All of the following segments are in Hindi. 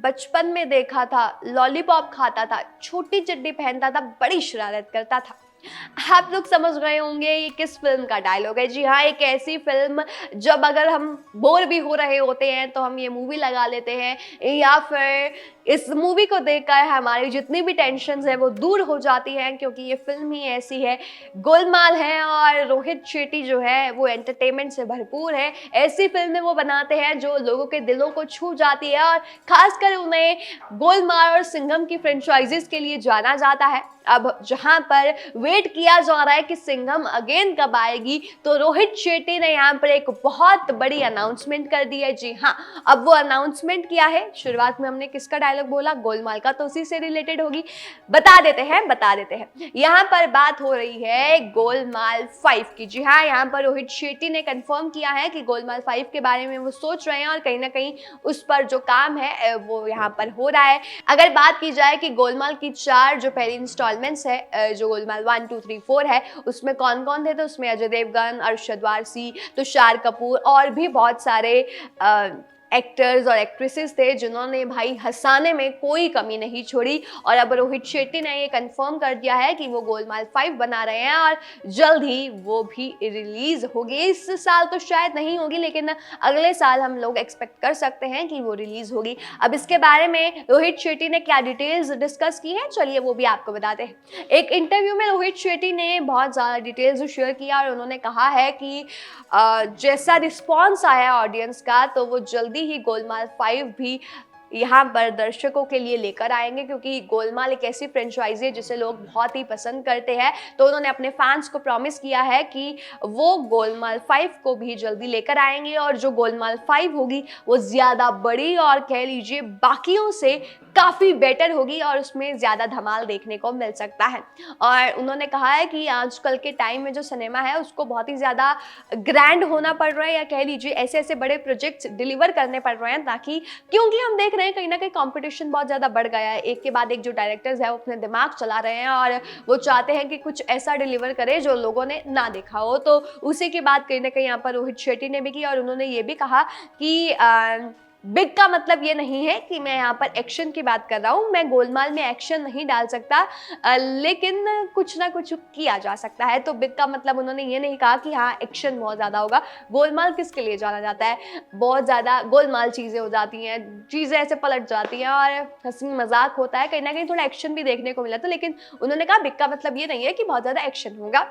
बचपन में देखा था, लॉलीपॉप खाता था, छोटी चड्डी पहनता था, बड़ी शरारत करता था। आप लोग समझ गए होंगे ये किस फिल्म का डायलॉग है। जी हाँ, एक ऐसी फिल्म जब अगर हम बोर भी हो रहे होते हैं तो हम ये मूवी लगा लेते हैं, या फिर इस मूवी को देखकर हमारी जितनी भी टेंशन है वो दूर हो जाती हैं, क्योंकि ये फिल्म ही ऐसी है, गोलमाल है। और रोहित शेट्टी जो है वो एंटरटेनमेंट से भरपूर है। ऐसी फिल्में वो बनाते हैं जो लोगों के दिलों को छू जाती है, और खासकर उन्हें गोलमाल और सिंघम की फ्रेंचाइजीज के लिए जाना जाता है। अब जहां पर वेट किया जा रहा है कि सिंघम अगेन कब आएगी, तो रोहित शेट्टी ने यहाँ पर एक बहुत बड़ी अनाउंसमेंट कर दी है। जी हाँ, अब वो अनाउंसमेंट किया है। शुरुआत में हमने किसका डायलॉग बोला, गोलमाल का, तो उसी से रिलेटेड होगी। बता देते हैं यहाँ पर बात हो रही है गोलमाल 5 की। जी हाँ, यहाँ पर रोहित शेट्टी ने कंफर्म किया है कि गोलमाल 5 के बारे में वो सोच रहे हैं, और कहीं ना कहीं उस पर जो काम है वो यहाँ पर हो रहा है। अगर बात की जाए कि गोलमाल की 4 जो पहली इंस्टॉलमेंट्स है, जो गोलमाल 1, 2, 3, 4 है, उसमें कौन कौन थे, तो उसमें अजय देवगन, अरशद वारसी, तुषार कपूर और भी बहुत सारे एक्टर्स और एक्ट्रेसेस थे जिन्होंने भाई हंसाने में कोई कमी नहीं छोड़ी। और अब रोहित शेट्टी ने ये कंफर्म कर दिया है कि वो गोलमाल 5 बना रहे हैं, और जल्द ही वो भी रिलीज होगी। इस साल तो शायद नहीं होगी, लेकिन अगले साल हम लोग एक्सपेक्ट कर सकते हैं कि वो रिलीज होगी। अब इसके बारे में रोहित शेट्टी ने क्या डिटेल्स डिस्कस की है, चलिए वो भी आपको बताते हैं। एक इंटरव्यू में रोहित शेट्टी ने बहुत ज़्यादा डिटेल्स शेयर किया, और उन्होंने कहा है कि जैसा रिस्पॉन्स आया ऑडियंस का, तो वो जल्दी ही गोलमाल 5 भी यहाँ पर दर्शकों के लिए लेकर आएंगे, क्योंकि गोलमाल एक ऐसी फ्रेंचाइजी है जिसे लोग बहुत ही पसंद करते हैं। तो उन्होंने अपने फैंस को प्रॉमिस किया है कि वो गोलमाल 5 को भी जल्दी लेकर आएंगे, और जो गोलमाल 5 होगी वो ज़्यादा बड़ी और कह लीजिए बाकियों से काफ़ी बेटर होगी, और उसमें ज़्यादा धमाल देखने को मिल सकता है। और उन्होंने कहा है कि आजकल के टाइम में जो सिनेमा है उसको बहुत ही ज़्यादा ग्रैंड होना पड़ रहा है, या कह लीजिए ऐसे ऐसे बड़े प्रोजेक्ट्स डिलीवर करने पड़ रहे हैं, ताकि क्योंकि हम देख रहे हैं कहीं ना कहीं कंपटीशन बहुत ज़्यादा बढ़ गया है। एक के बाद एक जो डायरेक्टर्स है वो अपने दिमाग चला रहे हैं, और वो चाहते हैं कि कुछ ऐसा डिलीवर करे जो लोगों ने ना देखा हो। तो उसी की बात कहीं ना कहीं यहाँ पर रोहित शेट्टी ने भी की, और उन्होंने ये भी कहा कि बिग का मतलब ये नहीं है कि मैं यहाँ पर एक्शन की बात कर रहा हूँ, मैं गोलमाल में एक्शन नहीं डाल सकता, लेकिन कुछ ना कुछ किया जा सकता है। तो बिग का मतलब उन्होंने ये नहीं कहा कि हाँ एक्शन बहुत ज़्यादा होगा। गोलमाल किसके लिए जाना जाता है, बहुत ज़्यादा गोलमाल चीज़ें हो जाती हैं, चीज़ें ऐसे पलट जाती हैं, और हंसी मजाक होता है, कहीं ना कहीं थोड़ा एक्शन भी देखने को मिला था। लेकिन उन्होंने कहा बिग का मतलब ये नहीं है कि बहुत ज़्यादा एक्शन होगा,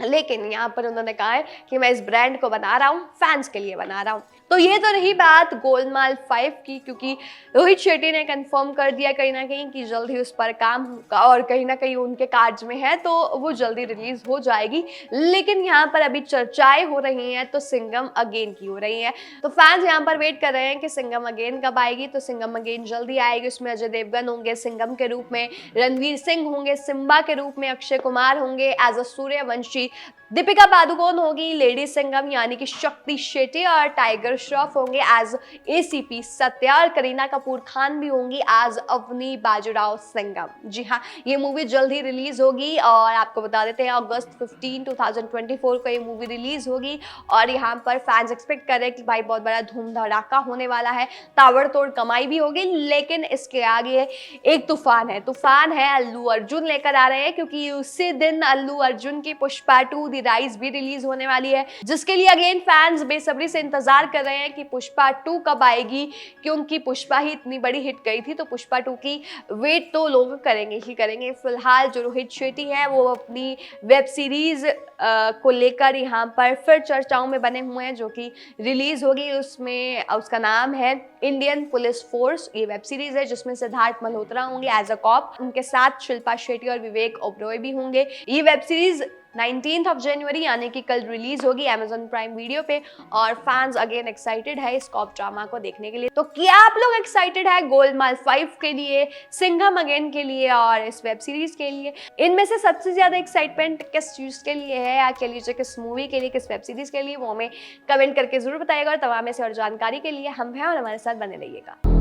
लेकिन यहाँ पर उन्होंने कहा है कि मैं इस ब्रांड को बना रहा हूँ, फैंस के लिए बना रहा हूँ। तो ये तो रही बात गोलमाल 5 की, क्योंकि रोहित शेट्टी ने कंफर्म कर दिया कहीं ना कहीं कि जल्द ही उस पर काम होगा, और कहीं ना कहीं उनके कार्ज में है, तो वो जल्दी रिलीज हो जाएगी। लेकिन यहाँ पर अभी चर्चाएं हो रही हैं तो सिंघम अगेन की हो रही हैं। तो फैंस यहाँ पर वेट कर रहे हैं कि सिंघम अगेन कब आएगी। तो सिंघम अगेन जल्दी आएगी। उसमें अजय देवगन होंगे सिंघम के रूप में, रणवीर सिंह होंगे सिम्बा के रूप में, अक्षय कुमार होंगे एज अ सूर्यवंशी, दीपिका पादुकोण होगी लेडी सिंघम यानी कि शक्ति शेट्टी, और टाइगर श्रॉफ होंगे एज एसीपी सत्या, और करीना कपूर खान भी होंगी एज अवनी बाजीराव सिंघम। जी हाँ, ये मूवी जल्द ही रिलीज होगी, और आपको बता देते हैं अगस्त 15, 2024 को ये मूवी रिलीज होगी। और यहाँ पर फैंस एक्सपेक्ट कर रहे हैं कि भाई बहुत बड़ा धूम धड़ाका होने वाला है, ताबड़तोड़ कमाई भी होगी। लेकिन इसके आगे एक तूफान है अल्लू अर्जुन लेकर आ रहे हैं, क्योंकि उसी दिन अल्लू अर्जुन की पुष्पा 2 द राइज भी रिलीज होने वाली है, जिसके लिए अगेन फैंस बेसब्री से इंतजार कर रहे हैं कि पुष्पा 2 कब आएगी, क्योंकि पुष्पा ही इतनी बड़ी हिट गई थी, तो पुष्पा 2 की वेट तो लोग करेंगे ही करेंगे। फिलहाल जो रोहित शेट्टी है वो अपनी वेब सीरीज को लेकर यहाँ पर फिर चर्चाओं में बने हुए हैं, जो कि रिलीज होगी। उसमें उसका नाम है इंडियन पुलिस फोर्स। ये वेब सीरीज है जिसमें सिद्धार्थ मल्होत्रा होंगे एज अ कॉप, उनके साथ शिल्पा शेट्टी और विवेक ओबरॉय भी होंगे। ये वेब सीरीज 19 जनवरी यानी कि कल रिलीज होगी Amazon प्राइम वीडियो पे, और फैंस अगेन एक्साइटेड है इस कॉप ड्रामा को देखने के लिए। तो क्या आप लोग एक्साइटेड है गोलमाल 5 के लिए, सिंघम अगेन के लिए और इस वेब सीरीज के लिए? इनमें से सबसे ज्यादा एक्साइटमेंट किस चीज के लिए है, या कह लीजिए किस मूवी के लिए, किस वेब सीरीज के लिए, वो हमें कमेंट करके जरूर बताइएगा। और तमाम ऐसे और जानकारी के लिए हम हैं और हमारे साथ बने रहिएगा।